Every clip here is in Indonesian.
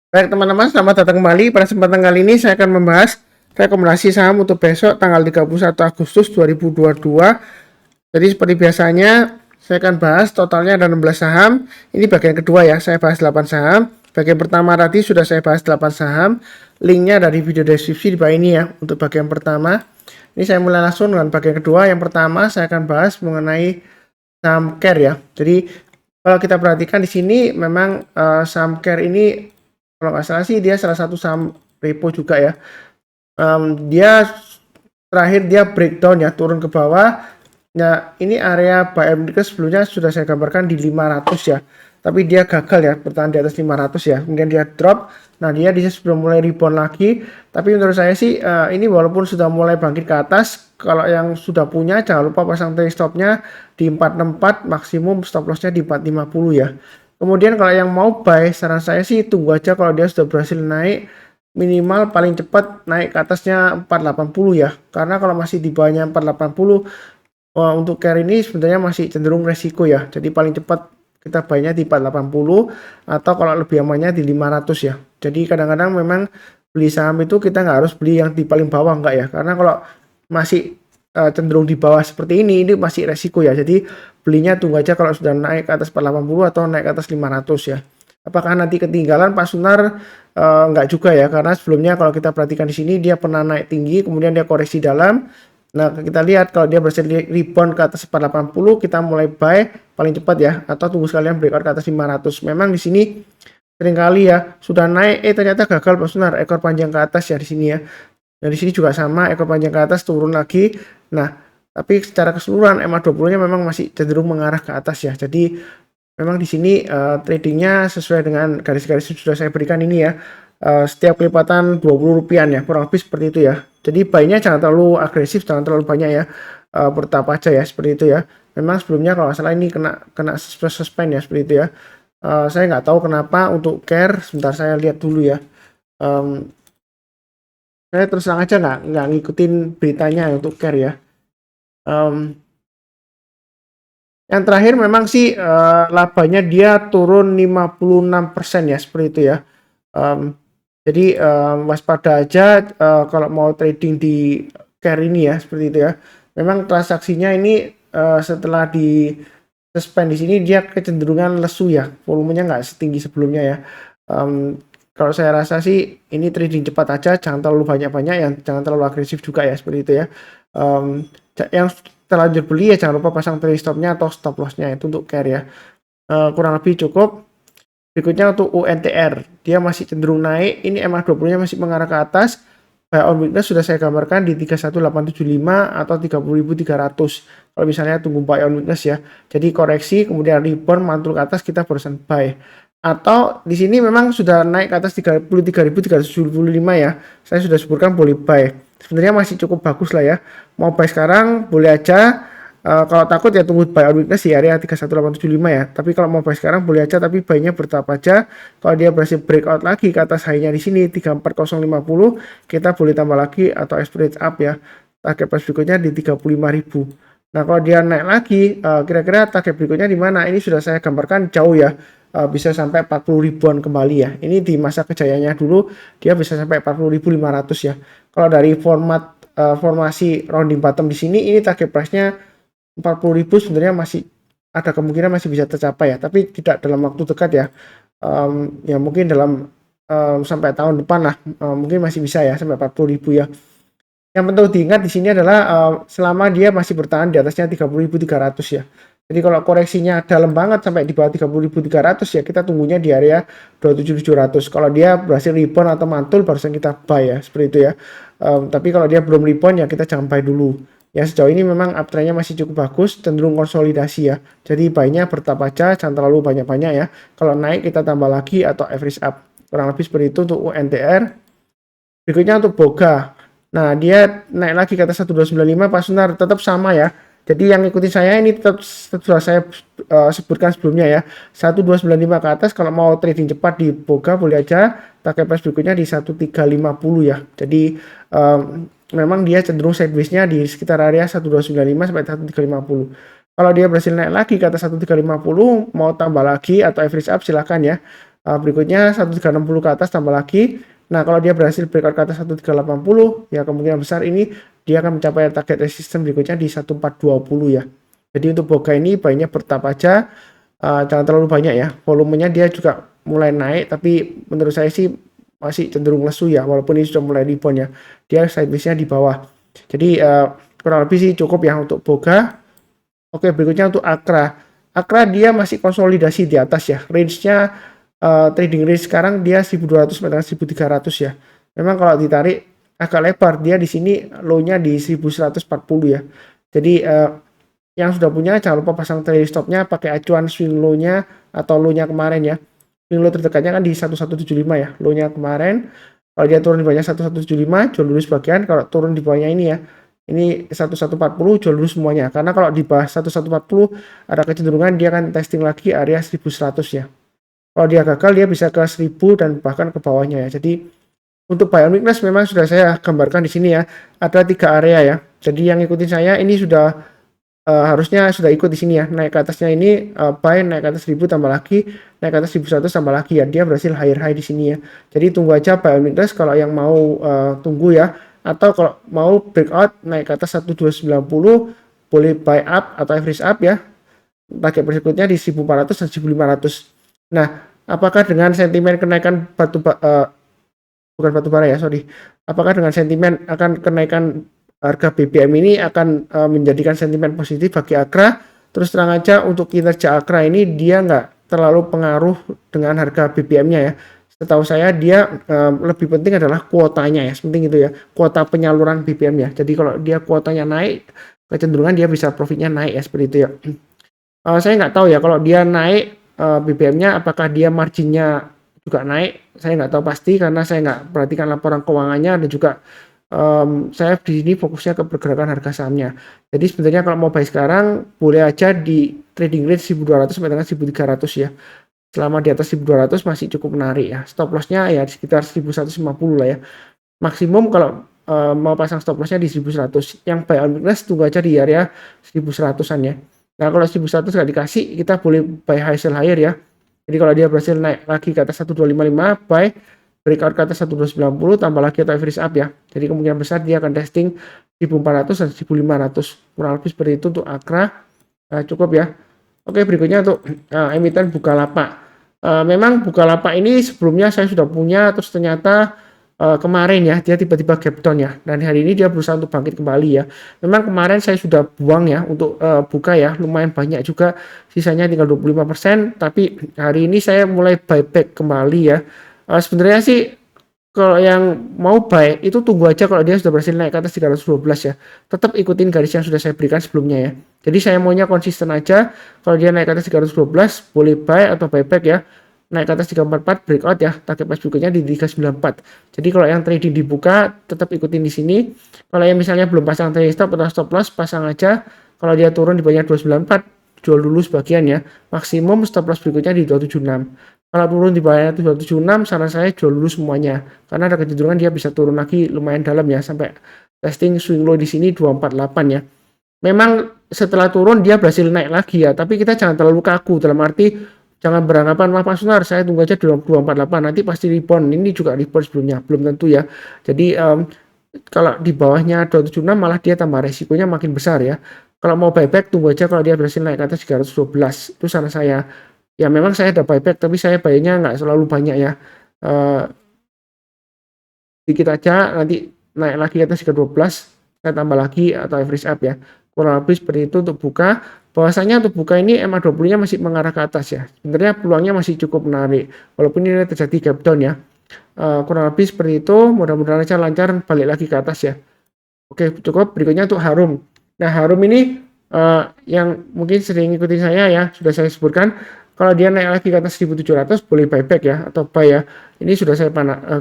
Baik teman-teman, selamat datang kembali. Pada kesempatan kali ini saya akan membahas rekomendasi saham untuk besok tanggal 31 Agustus 2022. Jadi seperti biasanya saya akan bahas totalnya ada 16 saham. Ini bagian kedua ya, saya bahas 8 saham. Bagian pertama tadi sudah saya bahas 8 saham. Linknya dari video deskripsi di bawah ini ya untuk bagian pertama. Ini saya mulai langsung dengan bagian kedua. Yang pertama saya akan bahas mengenai saham Care ya. Jadi kalau kita perhatikan di sini memang saham Care ini kalau nggak salah sih dia salah satu saham repo juga ya. Dia terakhir dia breakdown ya, turun ke bawah. Nah ini area buy and sebelumnya sudah saya gambarkan di 500 ya, tapi dia gagal ya bertahan di atas 500 ya, kemudian dia drop. Nah dia di sebelum mulai rebound lagi, tapi menurut saya sih ini walaupun sudah mulai bangkit ke atas, kalau yang sudah punya jangan lupa pasang trailing stopnya di 464, maksimum stop lossnya di 450 ya. Kemudian kalau yang mau buy, saran saya sih tunggu aja kalau dia sudah berhasil naik, minimal paling cepat naik ke atasnya 480 ya. Karena kalau masih di bawahnya 480, untuk Care ini sebenarnya masih cenderung resiko ya. Jadi paling cepat kita buy-nya di 480 atau kalau lebih amannya di 500 ya. Jadi kadang-kadang memang beli saham itu kita nggak harus beli yang di paling bawah enggak ya. Karena kalau masih cenderung di bawah seperti ini masih resiko ya. Jadi belinya tunggu aja kalau sudah naik ke atas 480 atau naik ke atas 500 ya. Apakah nanti ketinggalan Pak Sunar? Enggak juga ya, karena sebelumnya kalau kita perhatikan di sini dia pernah naik tinggi, kemudian dia koreksi dalam. Nah kita lihat kalau dia berhasil rebound ke atas 480, kita mulai buy paling cepat ya, atau tunggu sekalian breakout ke atas 500. Memang di sini seringkali ya sudah naik, ternyata gagal Pak Sunar, ekor panjang ke atas ya di sini ya. Dan di sini juga sama, ekor panjang ke atas turun lagi. Nah, tapi secara keseluruhan MA20-nya memang masih cenderung mengarah ke atas ya. Jadi memang di sini tradingnya sesuai dengan garis-garis yang sudah saya berikan ini ya. Setiap kelipatan 20 rupiah ya, kurang lebih seperti itu ya. Jadi buy-nya jangan terlalu agresif, jangan terlalu banyak ya. Bertahap aja ya, seperti itu ya. Memang sebelumnya kalau salah ini kena suspend ya, seperti itu ya. Saya nggak tahu kenapa untuk Care, sebentar saya lihat dulu ya. Saya terus terang aja nggak ngikutin beritanya untuk Care ya. Yang terakhir memang sih labanya dia turun 56% ya, seperti itu ya. Jadi waspada aja kalau mau trading di Care ini ya, seperti itu ya. Memang transaksinya ini setelah di suspend di sini dia kecenderungan lesu ya, volumenya nggak setinggi sebelumnya ya. Kalau saya rasa sih ini trading cepat aja, jangan terlalu banyak-banyak, yang jangan terlalu agresif juga ya, seperti itu ya. Yang terlanjur beli ya jangan lupa pasang trailing stopnya atau stop lossnya itu untuk Care ya. Kurang lebih cukup. Berikutnya untuk UNTR, dia masih cenderung naik. Ini MA20-nya masih mengarah ke atas. Buy on weakness sudah saya gambarkan di 31875 atau 30.300. Kalau misalnya tunggu buy on weakness ya. Jadi koreksi kemudian rebound mantul ke atas, kita barusan buy. Atau di sini memang sudah naik ke atas 33.375 ya. Saya sudah sebutkan boleh buy. Sebenarnya masih cukup bagus lah ya. Mau buy sekarang boleh aja. Kalau takut ya tunggu buy on weakness di area 31875 ya. Tapi kalau mau buy sekarang boleh aja, tapi buy-nya bertahap aja. Kalau dia berhasil breakout lagi ke atas high-nya di sini 34050, kita boleh tambah lagi atau average up ya. Target price berikutnya di 35.000. Nah, kalau dia naik lagi, kira-kira target berikutnya di mana? Ini sudah saya gambarkan jauh ya. Bisa sampai 40 ribuan kembali ya. Ini di masa kejayaannya dulu dia bisa sampai 40.500 ya. Kalau dari formasi rounding bottom di sini, ini target price-nya 40.000 sebenarnya masih ada kemungkinan masih bisa tercapai ya, tapi tidak dalam waktu dekat ya. Ya mungkin dalam sampai tahun depan lah, mungkin masih bisa ya sampai 40.000 ya. Yang penting diingat di sini adalah selama dia masih bertahan di atasnya 30.300 ya. Jadi kalau koreksinya dalam banget sampai di bawah 30.300 ya, kita tunggunya di area 27.700. Kalau dia berhasil rebound atau mantul barusan kita buy ya, seperti itu ya. Tapi kalau dia belum rebound ya kita jangan buy dulu. Ya sejauh ini memang uptrendnya masih cukup bagus, cenderung konsolidasi ya. Jadi buy-nya bertahap aja, jangan terlalu banyak-banyak ya. Kalau naik kita tambah lagi atau average up. Kurang lebih seperti itu untuk UNTR. Berikutnya untuk Boga. Nah dia naik lagi ke atas 1295, Pak Sunar tetap sama ya. Jadi yang ikutin saya ini tetap sudah saya sebutkan sebelumnya ya. 1295 ke atas, kalau mau trading cepat di Boga boleh aja. Target price berikutnya di 1350 ya. Jadi memang dia cenderung sideways-nya di sekitar area 1295 sampai 1350. Kalau dia berhasil naik lagi ke atas 1350, mau tambah lagi atau average up silakan ya. Berikutnya 1360 ke atas tambah lagi. Nah, kalau dia berhasil breakout ke atas 1380, ya kemungkinan besar ini dia akan mencapai target resistance berikutnya di 1420 ya. Jadi untuk Boga ini baiknya bertahap aja, jangan terlalu banyak ya. Volumenya dia juga mulai naik, tapi menurut saya sih masih cenderung lesu ya, walaupun ini sudah mulai rebound ya. Dia sideways-nya di bawah. Jadi kurang lebih sih cukup ya untuk Boga. Oke, berikutnya untuk Akra. Akra dia masih konsolidasi di atas ya. Range-nya trading range sekarang dia 1200 sampai 1300 ya. Memang kalau ditarik agak lebar, dia di sini low-nya di 1140 ya. Jadi yang sudah punya jangan lupa pasang trailing stop-nya pakai acuan swing low-nya atau low-nya kemarin ya. Swing low terdekatnya kan di 1175 ya. Low-nya kemarin kalau dia turun di bawahnya 1175 jual dulu sebagian, kalau turun di bawahnya ini ya. Ini 1140 jual dulu semuanya. Karena kalau di bawah 1140 ada kecenderungan dia akan testing lagi area 1100 ya. Kalau dia gagal dia bisa ke 1000 dan bahkan ke bawahnya ya. Jadi untuk buy on weakness memang sudah saya gambarkan di sini ya. Ada 3 area ya. Jadi yang ikutin saya ini sudah harusnya sudah ikut di sini ya. Naik ke atasnya ini buy, naik ke atas 1000 tambah lagi, naik ke atas 1100 tambah lagi ya. Dia berhasil higher high di sini ya. Jadi tunggu aja buy on weakness kalau yang mau tunggu ya. Atau kalau mau breakout naik ke atas 1290 boleh buy up atau average up ya. Target berikutnya di 1400 dan 1500. Nah, apakah dengan sentimen kenaikan bukan batu bara ya, sorry. Apakah dengan sentimen akan kenaikan harga BBM ini akan menjadikan sentimen positif bagi Akra? Terus terang aja untuk kinerja Akra ini dia nggak terlalu pengaruh dengan harga BBM-nya ya. Setahu saya dia lebih penting adalah kuotanya ya, penting itu ya, kuota penyaluran BBM ya. Jadi kalau dia kuotanya naik, kecenderungan dia bisa profitnya naik ya, seperti itu ya. Saya nggak tahu ya kalau dia naik BBM-nya apakah dia marginnya juga naik. Saya nggak tahu pasti karena saya nggak perhatikan laporan keuangannya dan juga saya di sini fokusnya ke pergerakan harga sahamnya. Jadi sebenarnya kalau mau buy sekarang boleh aja di trading range 1200 sampai dengan 1300 ya. Selama di atas 1200 masih cukup menarik ya. Stop loss-nya ya di sekitar 1150 lah ya. Maksimum kalau mau pasang stop loss-nya di 1100. Yang buy on weakness tunggu aja di area 1100-an ya. Nah, kalau 1100 nggak dikasih, kita boleh buy high sell higher ya. Jadi kalau dia berhasil naik lagi ke atas 1255, buy, breakout ke atas 1290, tambah lagi atau average up ya. Jadi kemungkinan besar dia akan testing 1400 dan 1500. Kurang lebih seperti itu untuk Akra. Cukup ya. Oke, berikutnya untuk emiten Bukalapak. Memang Bukalapak ini sebelumnya saya sudah punya, terus ternyata kemarin ya dia tiba-tiba gap down ya, dan hari ini dia berusaha untuk bangkit kembali ya. Memang kemarin saya sudah buang ya untuk buka ya, lumayan banyak juga, sisanya tinggal 25%, tapi hari ini saya mulai buyback kembali ya. Sebenarnya sih kalau yang mau buy itu tunggu aja kalau dia sudah berhasil naik ke atas 312 ya. Tetap ikutin garis yang sudah saya berikan sebelumnya ya. Jadi saya maunya konsisten aja, kalau dia naik ke atas 312 boleh buy atau buyback ya. Naik ke atas 344 breakout ya, target price berikutnya di 394. Jadi kalau yang trading dibuka tetap ikutin di sini. Kalau yang misalnya belum pasang trading stop atau stop loss, pasang aja. Kalau dia turun di bawahnya 294, jual dulu sebagian ya. Maksimum stop loss berikutnya di 276. Kalau turun di bawahnya 276, saran saya jual dulu semuanya. Karena ada kecenderungan dia bisa turun lagi lumayan dalam ya, sampai testing swing low di sini 248 ya. Memang setelah turun dia berhasil naik lagi ya, tapi kita jangan terlalu kaku, dalam arti jangan beranggapan wah Pak Sunar saya tunggu aja 248 nanti pasti rebound. Ini juga rebound sebelumnya, belum tentu ya. Jadi kalau di bawahnya 276 malah dia tambah resikonya makin besar ya. Kalau mau buyback tunggu aja kalau dia berhasil naik ke atas 312. Itu saran saya. Ya memang saya ada buyback tapi saya buynya nggak selalu banyak ya. Dikit aja, nanti naik lagi ke atas 312 saya tambah lagi atau average up ya. Kurang lebih seperti itu untuk buka. Bahwasanya untuk buka ini MA20-nya masih mengarah ke atas ya. Sebenarnya peluangnya masih cukup menarik. Walaupun ini terjadi gap down ya. Kurang lebih seperti itu. Mudah-mudahan aja lancar balik lagi ke atas ya. Oke, cukup. Berikutnya untuk Harum. Nah, Harum ini yang mungkin sering ikutin saya ya. Sudah saya sebutkan. Kalau dia naik lagi ke atas 1700 boleh buyback ya. Atau buy ya. Ini sudah saya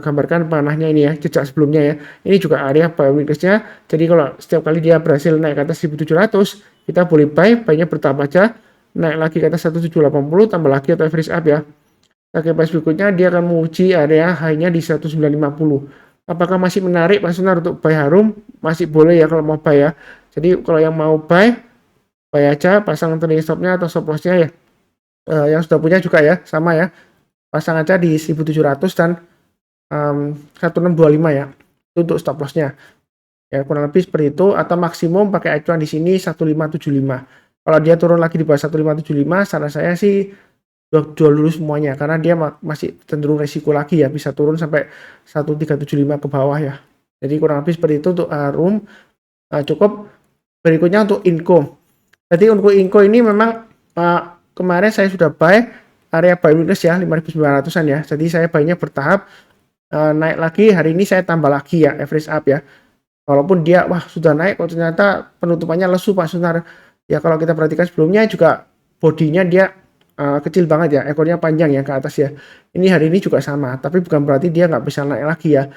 gambarkan panahnya ini ya. Jejak sebelumnya ya. Ini juga area buy weakness-nya. Jadi kalau setiap kali dia berhasil naik ke atas 1700, kita boleh buy-nya bertahap aja, naik lagi ke atas 1780, tambah lagi atau average up ya. Target price berikutnya dia akan menguji area high-nya di 1950. Apakah masih menarik Pak Sunar untuk buy Harum? Masih boleh ya kalau mau buy ya. Jadi kalau yang mau buy aja, pasang trailing stop-nya atau stop loss-nya ya. Yang sudah punya juga ya, sama ya. pasang aja di 1700 dan 1625 ya. Itu untuk stop loss-nya. Ya kurang lebih seperti itu, atau maksimum pakai acuan di sini 1575. Kalau dia turun lagi di bawah 1575, saran saya sih jual dulu semuanya karena dia masih cenderung resiko lagi ya, bisa turun sampai 1375 ke bawah ya. Jadi kurang lebih seperti itu untuk Harum. Cukup. Berikutnya untuk Inco. Jadi untuk Inco ini memang kemarin saya sudah buy area buy weakness ya 5.900-an ya. Jadi saya buy-nya bertahap, naik lagi hari ini saya tambah lagi ya average up ya. Walaupun dia sudah naik kok ternyata penutupannya lesu Pak Sunar. Ya kalau kita perhatikan sebelumnya juga bodinya dia kecil banget ya, ekornya panjang ya ke atas ya. Ini hari ini juga sama, tapi bukan berarti dia nggak bisa naik lagi ya.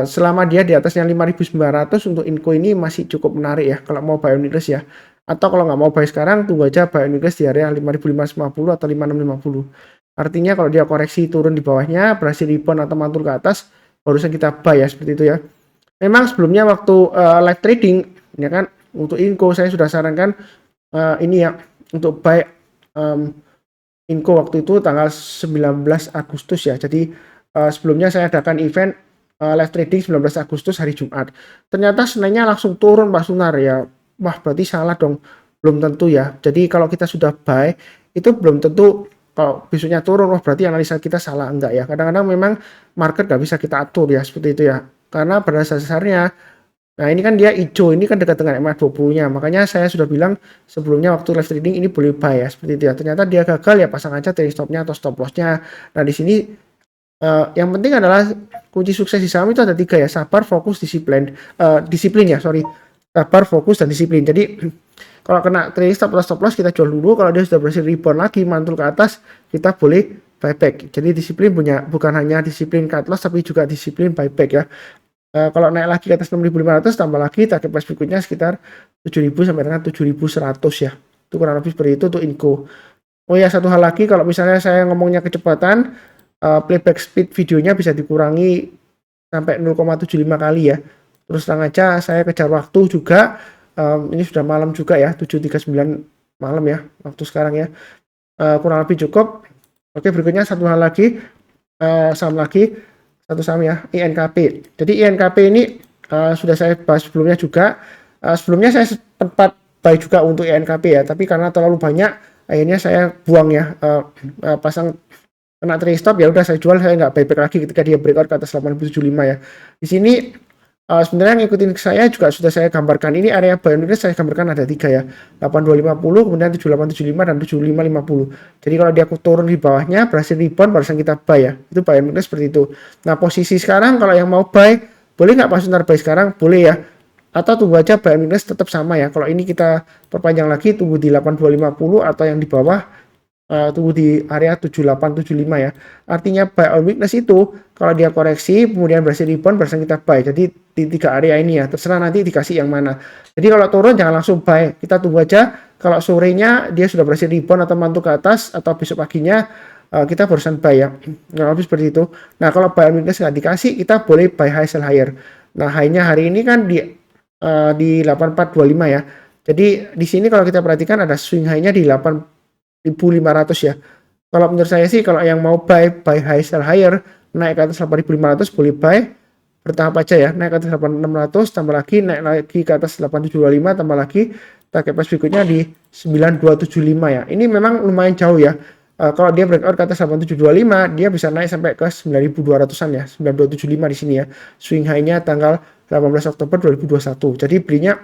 Selama dia di atasnya 5.900 untuk Inco ini masih cukup menarik ya kalau mau buy on weakness ya. Atau kalau nggak mau buy sekarang, tunggu aja buy on weakness di area 5.550 atau 5.650. Artinya kalau dia koreksi turun di bawahnya, berhasil rebound atau mantul ke atas, barusan kita buy ya, seperti itu ya. Memang sebelumnya waktu live trading ya kan, untuk Inco saya sudah sarankan ini ya untuk buy Inco waktu itu tanggal 19 Agustus ya. Jadi sebelumnya saya adakan event live trading 19 Agustus hari Jumat. Ternyata Seninnya langsung turun Pak Sunar ya. Wah, berarti salah dong. Belum tentu ya. Jadi kalau kita sudah buy, itu belum tentu kalau besoknya turun, wah berarti analisa kita salah. Enggak ya. Kadang-kadang memang market nggak bisa kita atur ya, seperti itu ya. Karena pada dasarnya, nah ini kan dia hijau, ini kan dekat dengan MA20-nya. Makanya saya sudah bilang sebelumnya waktu live trading ini boleh buy ya, seperti itu ya. Ternyata dia gagal ya, pasang aja trailing stop-nya atau stop loss-nya. Nah di sini yang penting adalah kunci sukses di saham itu ada 3 ya, sabar, fokus, disiplin. Disiplin ya, sorry. Sabar, fokus, dan disiplin. Jadi kalau kena trailing stop atau stop loss kita jual dulu. Kalau dia sudah berhasil rebound lagi, mantul ke atas, kita boleh buyback. Jadi disiplin bukan hanya disiplin cut loss, tapi juga disiplin buyback ya. Kalau naik lagi ke atas 6.500, tambah lagi target price berikutnya sekitar 7.000 sampai dengan 7.100 ya. Itu kurang lebih seperti itu untuk Inco. Oh ya, satu hal lagi, kalau misalnya saya ngomongnya kecepatan, playback speed videonya bisa dikurangi sampai 0,75 kali ya. Terus terang aja saya kejar waktu juga. Ini sudah malam juga ya, 7.39 malam ya waktu sekarang ya. Kurang lebih cukup. Oke, berikutnya satu hal lagi, saham lagi, satu saham ya, INKP. Jadi INKP ini sudah saya bahas sebelumnya juga. Sebelumnya saya sempat buy juga untuk INKP ya, tapi karena terlalu banyak akhirnya saya buang ya, pasang kena trailing stop ya udah saya jual, saya nggak buyback lagi ketika dia breakout ke atas 875 ya. Di sini sebenarnya ngikutin saya juga sudah saya gambarkan, ini area buy and weakness saya gambarkan ada 3 ya, 8250, kemudian 7875 dan 7550. Jadi kalau dia turun di bawahnya berhasil rebound barusan kita buy ya, itu buy and weakness seperti itu. Nah posisi sekarang kalau yang mau buy boleh nggak Pak Sunar buy sekarang? Boleh ya, atau tunggu aja buy and weakness tetap sama ya. Kalau ini kita perpanjang lagi, tunggu di 8250 atau yang di bawah tunggu di area 7875 ya. Artinya buy on weakness itu kalau dia koreksi kemudian berhasil rebound barusan kita buy. Jadi di 3 area ini ya, terserah nanti dikasih yang mana. Jadi kalau turun jangan langsung buy, kita tunggu aja. Kalau sorenya dia sudah berhasil rebound atau mantul ke atas atau besok paginya kita barusan buy ya. Nah, habis seperti itu. Nah, kalau buy on weakness nggak dikasih, kita boleh buy high sell higher. Nah, high-nya hari ini kan di 8425 ya. Jadi di sini kalau kita perhatikan ada swing high-nya di 8.500 ya. Kalau menurut saya sih kalau yang mau buy high sell higher, naik ke atas 8.500 boleh buy, bertahap aja ya, naik ke atas 8.600 tambah lagi, naik lagi ke atas 8.725 tambah lagi, target price berikutnya di 9.275 ya. Ini memang lumayan jauh ya. Kalau dia breakout ke atas 8.725, dia bisa naik sampai ke 9.200-an ya, 9.275 di sini ya. Swing high-nya tanggal 18 Oktober 2021. Jadi belinya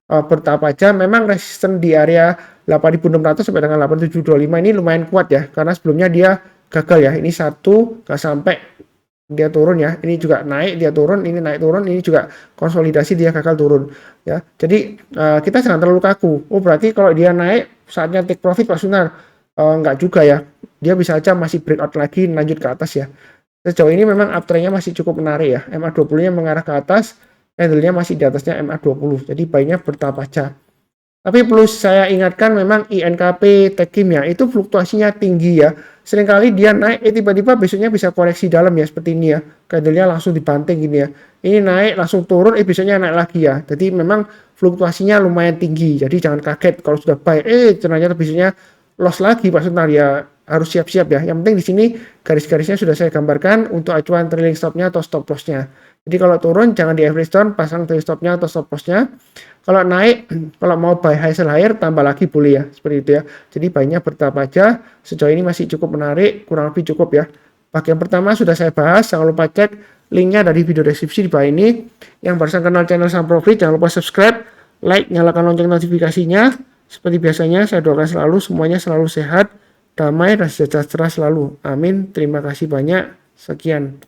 bertahap aja. Memang resisten di area 8.600 sampai dengan 8.725 ini lumayan kuat ya, karena sebelumnya dia gagal ya. Ini satu nggak sampai dia turun ya, ini juga naik dia turun, ini naik turun, ini juga konsolidasi dia gagal turun ya. Jadi kita jangan terlalu kaku. Oh berarti kalau dia naik saatnya take profit Pak Sunar? Nggak juga ya, dia bisa aja masih breakout lagi lanjut ke atas ya. Sejauh ini memang uptrendnya masih cukup menarik ya, MA20 nya mengarah ke atas, candle-nya masih di atasnya MA20, jadi buy-nya bertahap aja. Tapi perlu saya ingatkan memang INKP Techim ya, itu fluktuasinya tinggi ya. Seringkali dia naik, tiba-tiba besoknya bisa koreksi dalam ya, seperti ini ya. Candle-nya langsung dibanting gini ya. Ini naik, langsung turun, besoknya naik lagi ya. Jadi memang fluktuasinya lumayan tinggi, jadi jangan kaget kalau sudah buy, ternyata besoknya loss lagi Pak Sunar ya. harus siap-siap ya. Yang penting di sini garis-garisnya sudah saya gambarkan untuk acuan trailing stopnya atau stop lossnya. Jadi kalau turun jangan di average down, pasang trailing stopnya atau stop lossnya. Kalau naik, kalau mau buy high sell higher tambah lagi boleh ya, seperti itu ya. Jadi buy-nya bertahap aja. Sejauh ini masih cukup menarik, kurang lebih cukup ya. Bagian pertama sudah saya bahas, jangan lupa cek linknya dari video deskripsi di bawah ini. Yang barusan kenal channel Saham Profit, jangan lupa subscribe, like, nyalakan lonceng notifikasinya. Seperti biasanya, saya doakan selalu semuanya selalu sehat, damai, dan sejahtera selalu. Amin. Terima kasih banyak. Sekian.